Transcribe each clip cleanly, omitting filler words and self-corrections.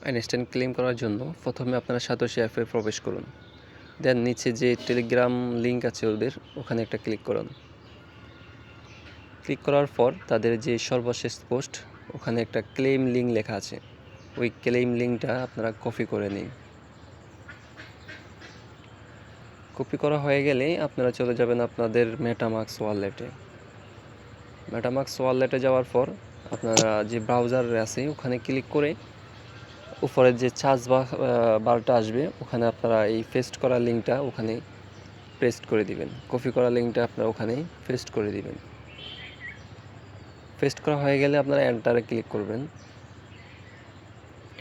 Einstein claim করার জন্য প্রথমে আপনারা সাতোশি অ্যাপে প্রবেশ করুন। দেন নিচে যে টেলিগ্রাম লিঙ্ক আছে ওদের, ওখানে একটা ক্লিক করুন। ক্লিক করার পর তাদের যে সর্বশেষ পোস্ট, ওখানে একটা ক্লেম লিঙ্ক লেখা আছে, ওই ক্লেম লিঙ্কটা আপনারা কপি করে নিন। কপি করা হয়ে গেলে আপনারা চলে যাবেন আপনাদের মেটামাস্ক ওয়ালেটে। মেটামাস্ক ওয়ালেটে যাওয়ার পর আপনারা যে ব্রাউজার আছে ওখানে ক্লিক করে উপরের যে চার্জ বারটা আসবে, ওখানে আপনারা এই পেস্ট করা লিঙ্কটা ওখানে পেস্ট করে দিবেন। কপি করা লিঙ্কটা আপনারা ওখানে পেস্ট করে দিবেন। পেস্ট করা হয়ে গেলে আপনারা এন্টারে ক্লিক করবেন।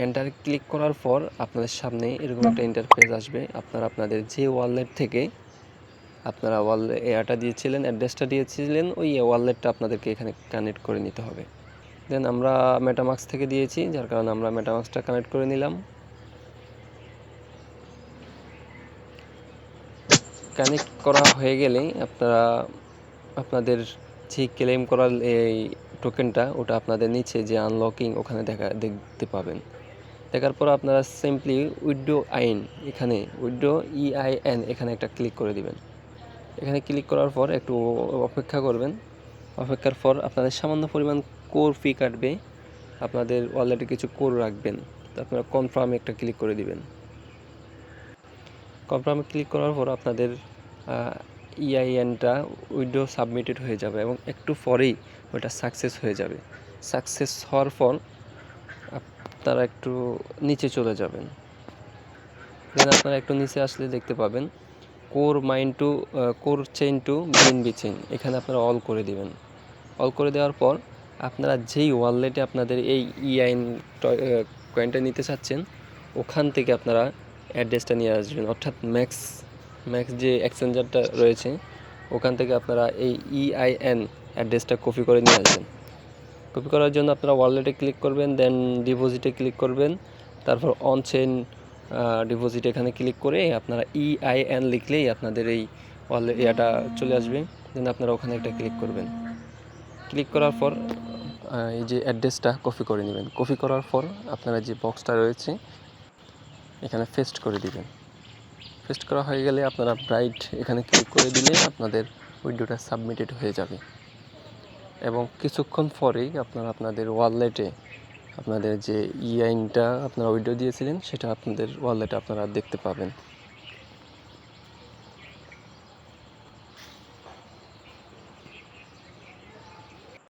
এন্টারে ক্লিক করার পর আপনাদের সামনে এরকম একটা ইন্টারফেস আসবে। আপনারা আপনাদের যে ওয়ালেট থেকে আপনারা এয়ারটা দিয়েছিলেন, অ্যাড্রেসটা দিয়েছিলেন, ওই ওয়ালেটটা আপনাদেরকে এখানে কানেক্ট করে নিতে হবে। দেন আমরা মেটামাস্ক থেকে দিয়েছি, যার কারণে আমরা মেটামাস্কটা কানেক্ট করে নিলাম। কানেক্ট করা হয়ে গেলে আপনারা আপনাদের যে ক্লেম করার এই টোকেনটা, ওটা আপনাদের নিচে যে আনলকিং ওখানে দেখতে পাবেন। দেখার পর আপনারা সিম্পলি উইথড্র আইন, এখানে উইথড্র EIN এখানে একটা ক্লিক করে দিবেন। এখানে ক্লিক করার পর একটু অপেক্ষা করবেন। অপেক্ষার পর আপনাদের সামান্য পরিমাণ কোর ফি কাটবে, আপনাদের ওয়ালেটে কিছু কোর রাখবেন। তো আপনারা কনফার্মে একটা ক্লিক করে দিবেন। কনফার্মে ক্লিক করার পর আপনাদের EINটা উইথড্র সাবমিটেড হয়ে যাবে এবং একটু পরেই ওটা সাকসেস হয়ে যাবে। সাকসেস হওয়ার পর আপনারা একটু নিচে চলে যাবেন। দেন আপনারা একটু নিচে আসলে দেখতে পাবেন core chain to BNB chain, এখানে আপনারা অল করে দিবেন। অল করে দেওয়ার পর আপনারা যেই ওয়ালেটে আপনাদের এই EIN কয়েনটা নিতে চাচ্ছেন, ওখান থেকে আপনারা অ্যাড্রেসটা নিয়ে আসবেন, অর্থাৎ ম্যাক্স যে এক্সচেঞ্জারটা রয়েছে ওখান থেকে আপনারা এই EIN অ্যাড্রেসটা কপি করে নিয়ে আসবেন। কপি করার জন্য আপনারা ওয়ালেটে ক্লিক করবেন, দেন ডিপোজিটে ক্লিক করবেন, তারপর অন চেইন ডিপোজিট এখানে ক্লিক করে আপনারা EIN লিখলেই আপনাদের এই ইয়াটা চলে আসবে। দেন আপনারা ওখানে একটা ক্লিক করবেন। ক্লিক করার পর এই যে অ্যাড্রেসটা কপি করে নেবেন। কপি করার পর আপনারা যে বক্সটা রয়েছে এখানে পেস্ট করে দিবেন। পেস্ট করা হয়ে গেলে আপনারা ব্রাইট এখানে ক্লিক করে দিলে আপনাদের উইথড্রটা সাবমিটেড হয়ে যাবে এবং কিছুক্ষণ পরেই আপনারা আপনাদের ওয়ালেটে আপনাদের যে EINটা আপনারা উইথড্র দিয়েছিলেন সেটা আপনাদের ওয়ালেটে আপনারা দেখতে পাবেন।